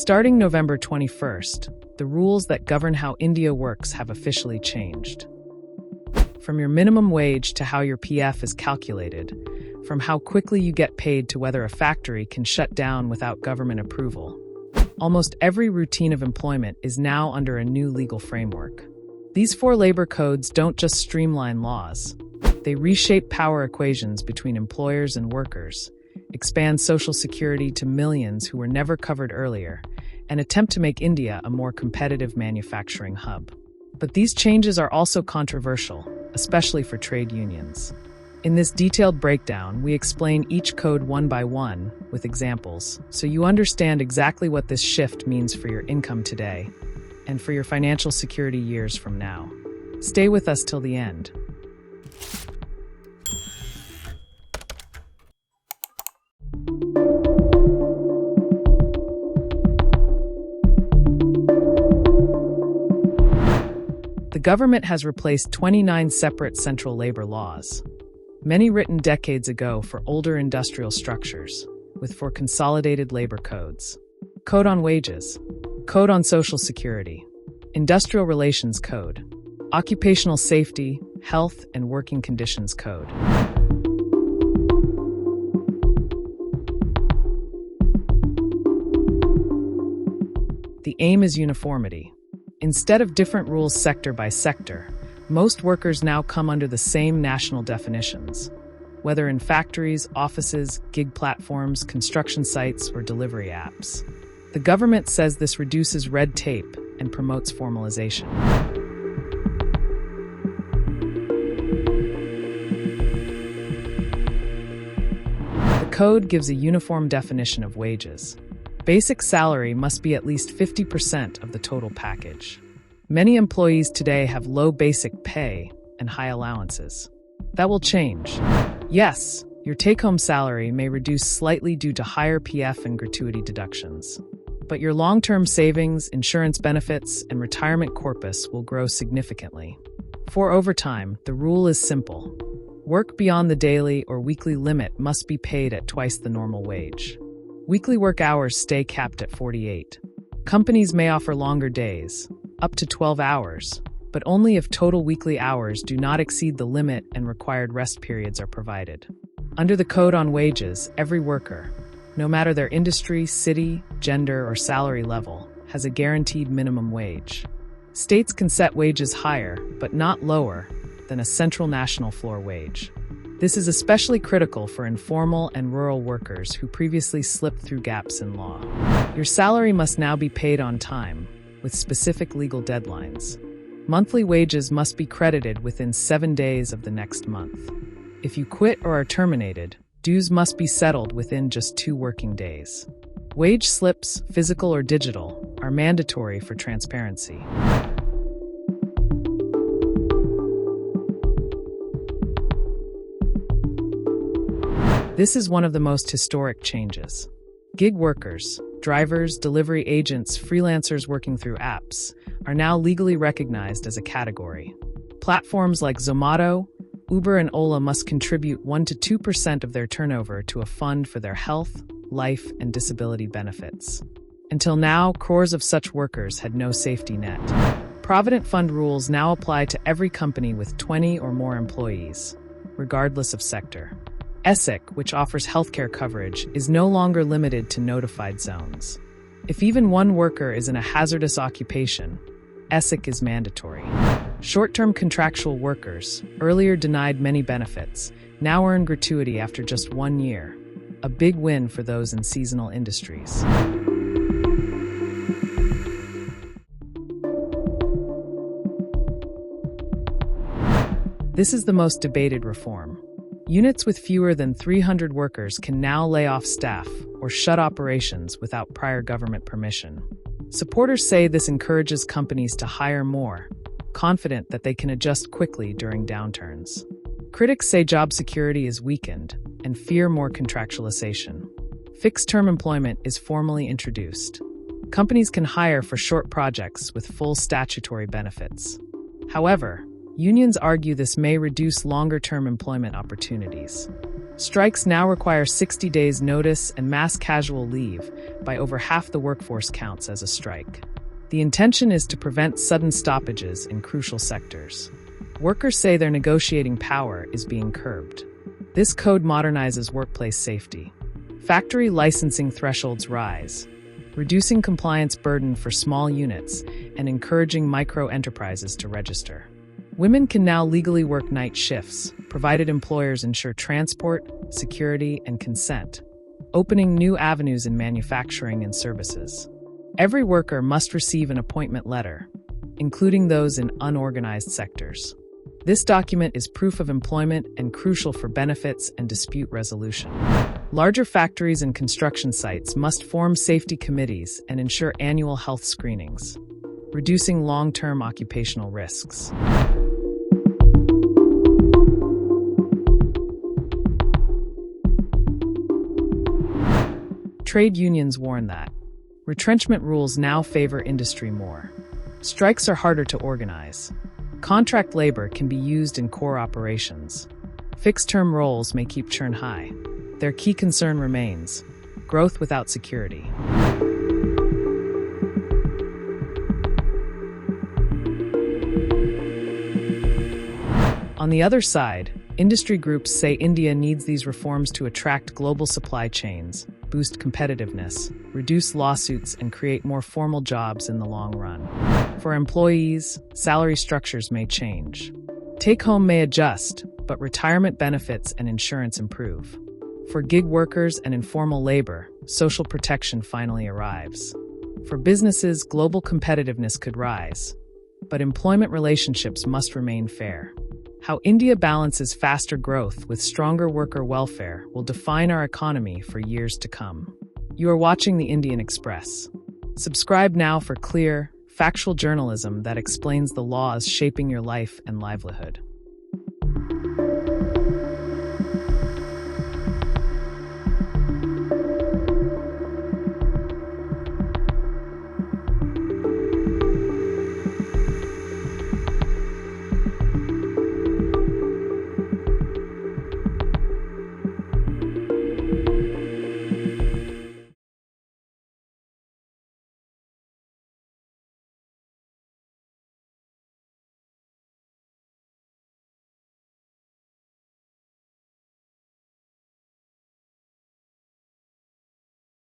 Starting November 21st, the rules that govern how India works have officially changed. From your minimum wage to how your PF is calculated, from how quickly you get paid to whether a factory can shut down without government approval, almost every routine of employment is now under a new legal framework. These 4 labor codes don't just streamline laws. They reshape power equations between employers and workers, expand Social Security to millions who were never covered earlier, and attempt to make India a more competitive manufacturing hub. But these changes are also controversial, especially for trade unions. In this detailed breakdown, we explain each code one by one with examples, so you understand exactly what this shift means for your income today and for your financial security years from now. Stay with us till the end. The government has replaced 29 separate central labor laws, many written decades ago for older industrial structures, with 4 consolidated labor codes. Code on Wages, Code on Social Security, Industrial Relations Code, Occupational Safety, Health and Working Conditions Code. The aim is uniformity. Instead of different rules sector by sector, most workers now come under the same national definitions, whether in factories, offices, gig platforms, construction sites, or delivery apps. The government says this reduces red tape and promotes formalization. The code gives a uniform definition of wages. Basic salary must be at least 50% of the total package. Many employees today have low basic pay and high allowances. That will change. Yes, your take-home salary may reduce slightly due to higher PF and gratuity deductions. But your long-term savings, insurance benefits, and retirement corpus will grow significantly. For overtime, the rule is simple. Work beyond the daily or weekly limit must be paid at twice the normal wage. Weekly work hours stay capped at 48. Companies may offer longer days, up to 12 hours, but only if total weekly hours do not exceed the limit and required rest periods are provided. Under the Code on Wages, every worker, no matter their industry, city, gender, or salary level, has a guaranteed minimum wage. States can set wages higher, but not lower, than a central national floor wage. This is especially critical for informal and rural workers who previously slipped through gaps in law. Your salary must now be paid on time, with specific legal deadlines. Monthly wages must be credited within 7 days of the next month. If you quit or are terminated, dues must be settled within just 2 working days. Wage slips, physical or digital, are mandatory for transparency. This is one of the most historic changes. Gig workers, drivers, delivery agents, freelancers working through apps, are now legally recognized as a category. Platforms like Zomato, Uber, and Ola must contribute 1 to 2% of their turnover to a fund for their health, life, and disability benefits. Until now, crores of such workers had no safety net. Provident Fund rules now apply to every company with 20 or more employees, regardless of sector. ESIC, which offers healthcare coverage, is no longer limited to notified zones. If even one worker is in a hazardous occupation, ESIC is mandatory. Short-term contractual workers, earlier denied many benefits, now earn gratuity after just 1 year, a big win for those in seasonal industries. This is the most debated reform. Units with fewer than 300 workers can now lay off staff or shut operations without prior government permission. Supporters say this encourages companies to hire more, confident that they can adjust quickly during downturns. Critics say job security is weakened and fear more contractualization. Fixed-term employment is formally introduced. Companies can hire for short projects with full statutory benefits. However, unions argue this may reduce longer-term employment opportunities. Strikes now require 60 days notice, and mass casual leave by over half the workforce counts as a strike. The intention is to prevent sudden stoppages in crucial sectors. Workers say their negotiating power is being curbed. This code modernizes workplace safety. Factory licensing thresholds rise, reducing compliance burden for small units and encouraging micro-enterprises to register. Women can now legally work night shifts, provided employers ensure transport, security, and consent, opening new avenues in manufacturing and services. Every worker must receive an appointment letter, including those in unorganized sectors. This document is proof of employment and crucial for benefits and dispute resolution. Larger factories and construction sites must form safety committees and ensure annual health screenings, reducing long-term occupational risks. Trade unions warn that retrenchment rules now favor industry more. Strikes are harder to organize. Contract labor can be used in core operations. Fixed-term roles may keep churn high. Their key concern remains growth without security. On the other side, industry groups say India needs these reforms to attract global supply chains, boost competitiveness, reduce lawsuits, and create more formal jobs in the long run. For employees, salary structures may change. Take-home may adjust, but retirement benefits and insurance improve. For gig workers and informal labor, social protection finally arrives. For businesses, global competitiveness could rise, but employment relationships must remain fair. How India balances faster growth with stronger worker welfare will define our economy for years to come. You are watching the Indian Express. Subscribe now for clear, factual journalism that explains the laws shaping your life and livelihood.